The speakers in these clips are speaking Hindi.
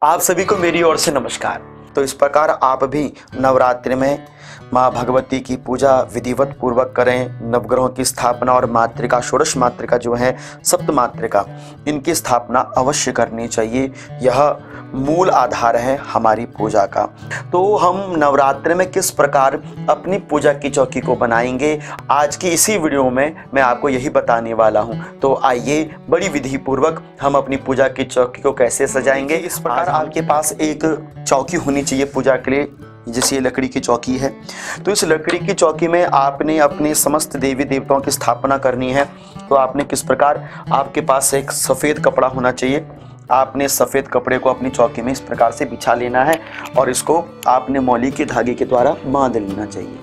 आप सभी को मेरी ओर से नमस्कार। तो इस प्रकार आप भी नवरात्रि में माँ भगवती की पूजा विधिवत पूर्वक करें। नवग्रहों की स्थापना और मातृका, षोडश मातृका जो है, सप्त मातृका, इनकी स्थापना अवश्य करनी चाहिए। यह मूल आधार है हमारी पूजा का। तो हम नवरात्रि में किस प्रकार अपनी पूजा की चौकी को बनाएंगे, आज की इसी वीडियो में मैं आपको यही बताने वाला हूं। तो आइए बड़ी विधि पूर्वक हम अपनी पूजा की चौकी को कैसे सजाएंगे। इस प्रकार आपके पास एक चौकी होनी चाहिए पूजा के लिए, जैसे ये लकड़ी की चौकी है। तो इस लकड़ी की चौकी में आपने अपने समस्त देवी देवताओं की स्थापना करनी है। तो आपने किस प्रकार, आपके पास एक सफ़ेद कपड़ा होना चाहिए। आपने सफ़ेद कपड़े को अपनी चौकी में इस प्रकार से बिछा लेना है और इसको आपने मौली के धागे के द्वारा बांध लेना चाहिए।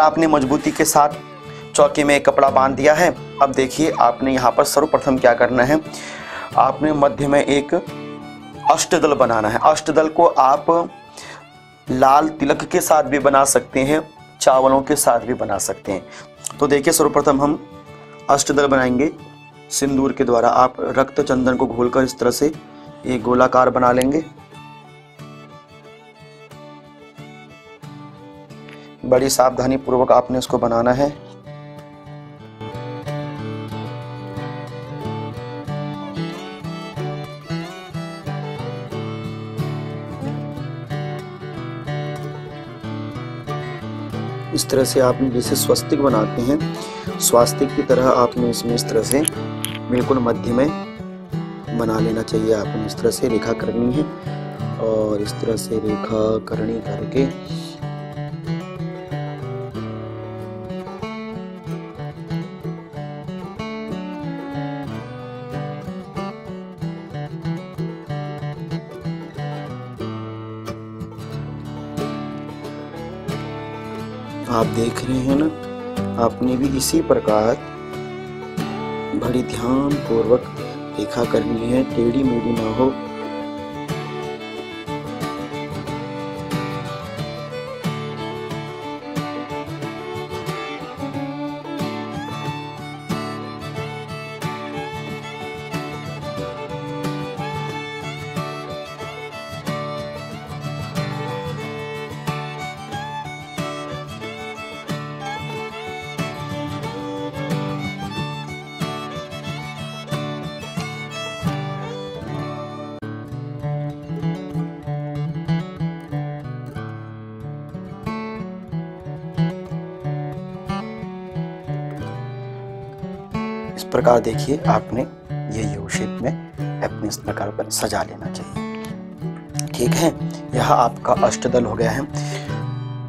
आपने मजबूती के साथ चौकी में एक कपड़ा बांध दिया है। अब देखिए, आपने यहाँ पर सर्वप्रथम क्या करना है, आपने मध्य में एक अष्टदल बनाना है। अष्टदल को आप लाल तिलक के साथ भी बना सकते हैं, चावलों के साथ भी बना सकते हैं। तो देखिए, सर्वप्रथम हम अष्टदल बनाएंगे सिंदूर के द्वारा। आप रक्त चंदन को घोलकर इस तरह से एक गोलाकार बना लेंगे। बड़ी सावधानी पूर्वक आपने इसको बनाना है। इस तरह से आपने जैसे स्वस्तिक बनाते हैं, स्वास्तिक की तरह आपने इसमें इस तरह से बिल्कुल मध्य में बना लेना चाहिए। आपने इस तरह से रेखा करनी है और इस तरह से रेखा करनी करके आप देख रहे हैं ना, आपने भी इसी प्रकार बड़ी ध्यान पूर्वक रेखा करनी है, टेढ़ी मेढ़ी ना हो। इस प्रकार देखिए, आपने ये यू शेप में अपने इस प्रकार पर सजा लेना चाहिए। ठीक है, यह आपका अष्टदल हो गया है।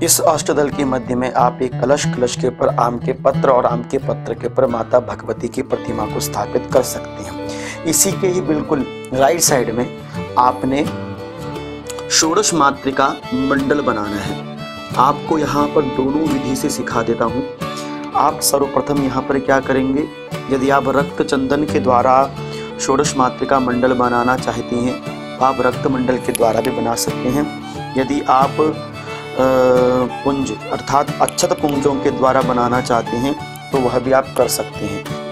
इस अष्टदल के मध्य में आप एक कलश, कलश के ऊपर आम के पत्र और आम के पत्र के ऊपर माता भगवती की प्रतिमा को स्थापित कर सकते हैं। इसी के ही बिल्कुल राइट साइड में आपने षोडश मातृका मंडल बनाना है। आपको यहाँ पर दोनों विधि से सिखा देता हूँ। आप सर्वप्रथम यहाँ पर क्या करेंगे, यदि आप रक्त चंदन के द्वारा षोडश मातृका मंडल बनाना चाहते हैं तो आप रक्त मंडल के द्वारा भी बना सकते हैं। यदि आप पुंज अर्थात अक्षत पुंजों के द्वारा बनाना चाहते हैं तो वह भी आप कर सकते हैं।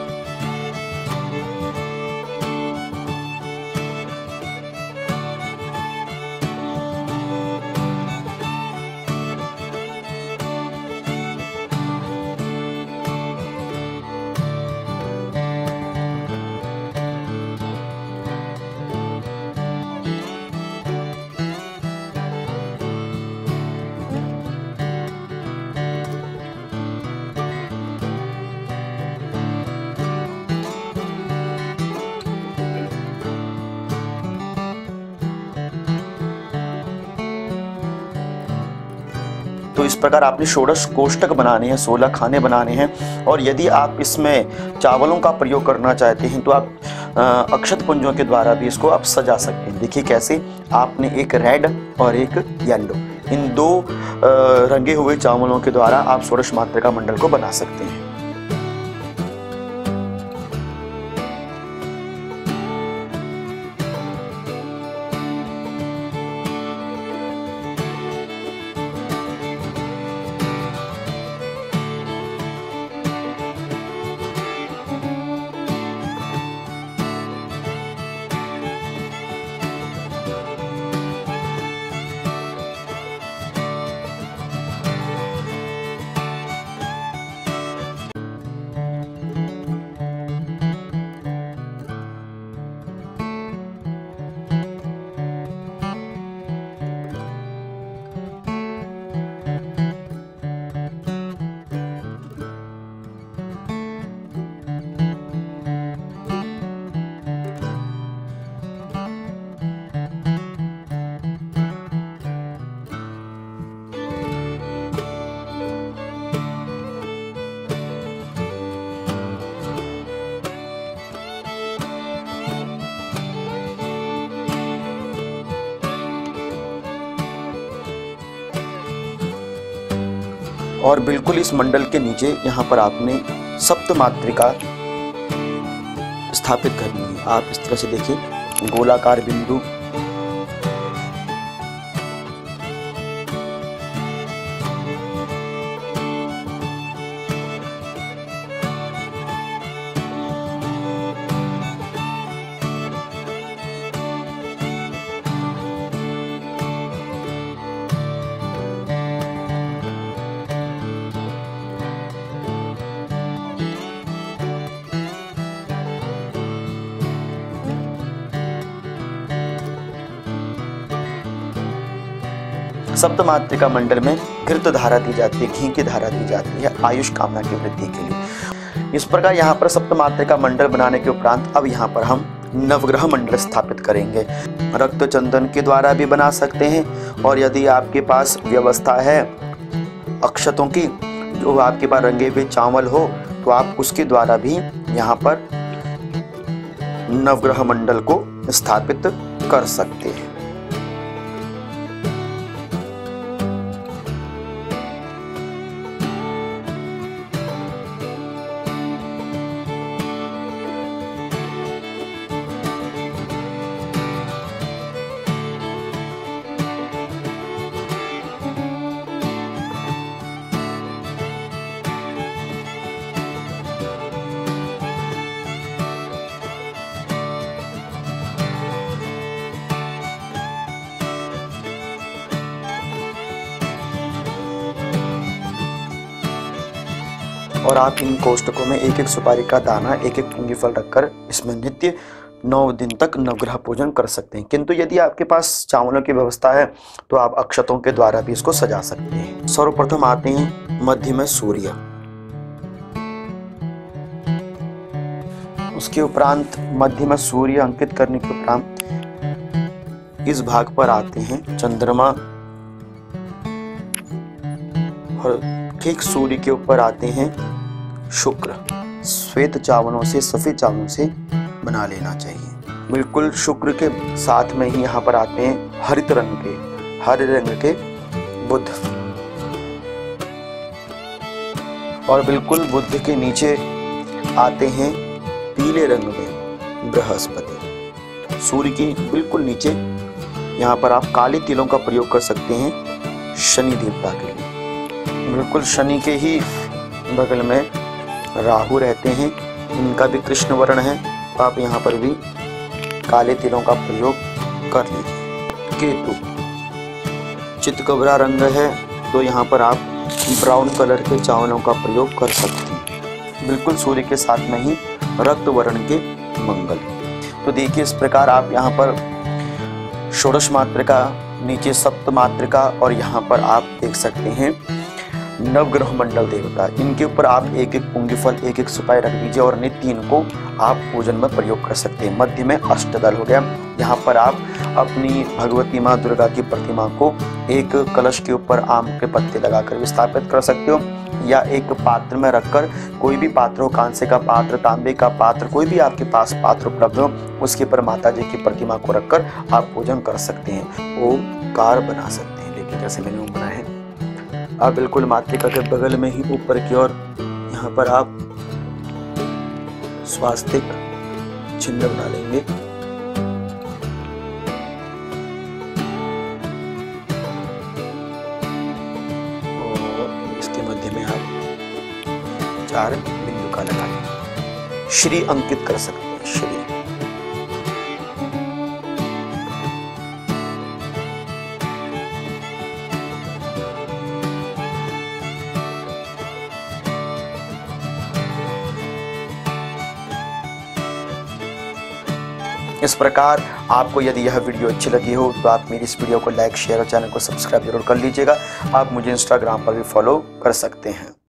तो इस प्रकार आपने षोडश कोष्टक बनाने हैं, 16 खाने बनाने हैं। और यदि आप इसमें चावलों का प्रयोग करना चाहते हैं तो आप अक्षत पुंजों के द्वारा भी इसको आप सजा सकते हैं। देखिए कैसे, आपने एक रेड और एक येलो, इन दो रंगे हुए चावलों के द्वारा आप षोडश मातृका मंडल को बना सकते हैं। और बिल्कुल इस मंडल के नीचे यहाँ पर आपने सप्त मात्रिका स्थापित करनी है। आप इस तरह से देखिए, गोलाकार बिंदु, सप्त मात्रिका मंडल में घृत धारा दी जाती है, घी की धारा दी जाती है आयुष कामना की वृद्धि के लिए। इस प्रकार यहाँ पर सप्त मात्रिका मंडल बनाने के उपरांत अब यहाँ पर हम नवग्रह मंडल स्थापित करेंगे। रक्त चंदन के द्वारा भी बना सकते हैं, और यदि आपके पास व्यवस्था है अक्षतों की, जो आपके पास रंगे हुए चावल हो, तो आप उसके द्वारा भी यहाँ पर नवग्रह मंडल को स्थापित कर सकते हैं। और आप इन कोष्टकों में एक एक सुपारी का दाना, एक एक पुंगी फल रखकर इसमें नित्य 9 दिन तक नवग्रह पूजन कर सकते हैं। किंतु यदि आपके पास चावलों की व्यवस्था है तो आप अक्षतों के द्वारा भी इसको सजा सकते हैं। सर्वप्रथम आते हैं मध्य में सूर्य, उसके उपरांत मध्य में सूर्य अंकित करने के उपरांत इस भाग पर आते हैं चंद्रमा, और ठीक सूर्य के ऊपर आते हैं शुक्र। श्वेत चावलों से, सफेद चावलों से बना लेना चाहिए। बिल्कुल शुक्र के साथ में ही यहाँ पर आते हैं हरित रंग के, हरे रंग के बुध, और बिल्कुल बुध के नीचे आते हैं पीले रंग में बृहस्पति। सूर्य की बिल्कुल नीचे यहाँ पर आप काले तिलों का प्रयोग कर सकते हैं शनि देवता के लिए। बिल्कुल शनि के ही बगल में राहु रहते हैं, इनका भी कृष्ण वर्ण है, तो आप यहाँ पर भी काले तिलों का प्रयोग कर लीजिए। केतु चितकबरा रंग है, तो यहाँ पर आप ब्राउन कलर के चावलों का प्रयोग कर सकते हैं। बिल्कुल सूर्य के साथ में ही रक्त वर्ण के मंगल। तो देखिए इस प्रकार आप यहाँ पर षोडश मात्रिका, नीचे सप्त मात्रिका, और यहाँ पर आप देख सकते हैं नवग्रह मंडल देवता। इनके ऊपर आप एक एक पुंगी फल, एक एक सुपारी रख दीजिए, और नित्य इनको आप पूजन में प्रयोग कर सकते हैं। मध्य में अष्टदल हो गया, यहाँ पर आप अपनी भगवती माँ दुर्गा की प्रतिमा को एक कलश के ऊपर आम के पत्ते लगाकर विस्थापित कर सकते हो, या एक पात्र में रखकर, कोई भी पात्र हो, कांसे का पात्र, तांबे का पात्र, कोई भी आपके पास पात्र उपलब्ध हो, उसके पर माता जी की प्रतिमा को रखकर आप पूजन कर सकते हैं। ओमकार बना सकते हैं। देखिए जैसे मैंने ओम बनाया है। आप बिल्कुल मातृका के बगल में ही ऊपर की ओर यहाँ पर आप स्वास्तिक चिन्ह बना लेंगे। और इसके मध्य में आप 4 बिंदु का लगाएंगे। श्री अंकित कर सकते हैं, श्री। इस प्रकार आपको यदि यह वीडियो अच्छी लगी हो तो आप मेरी इस वीडियो को लाइक, शेयर और चैनल को सब्सक्राइब जरूर कर लीजिएगा। आप मुझे इंस्टाग्राम पर भी फॉलो कर सकते हैं।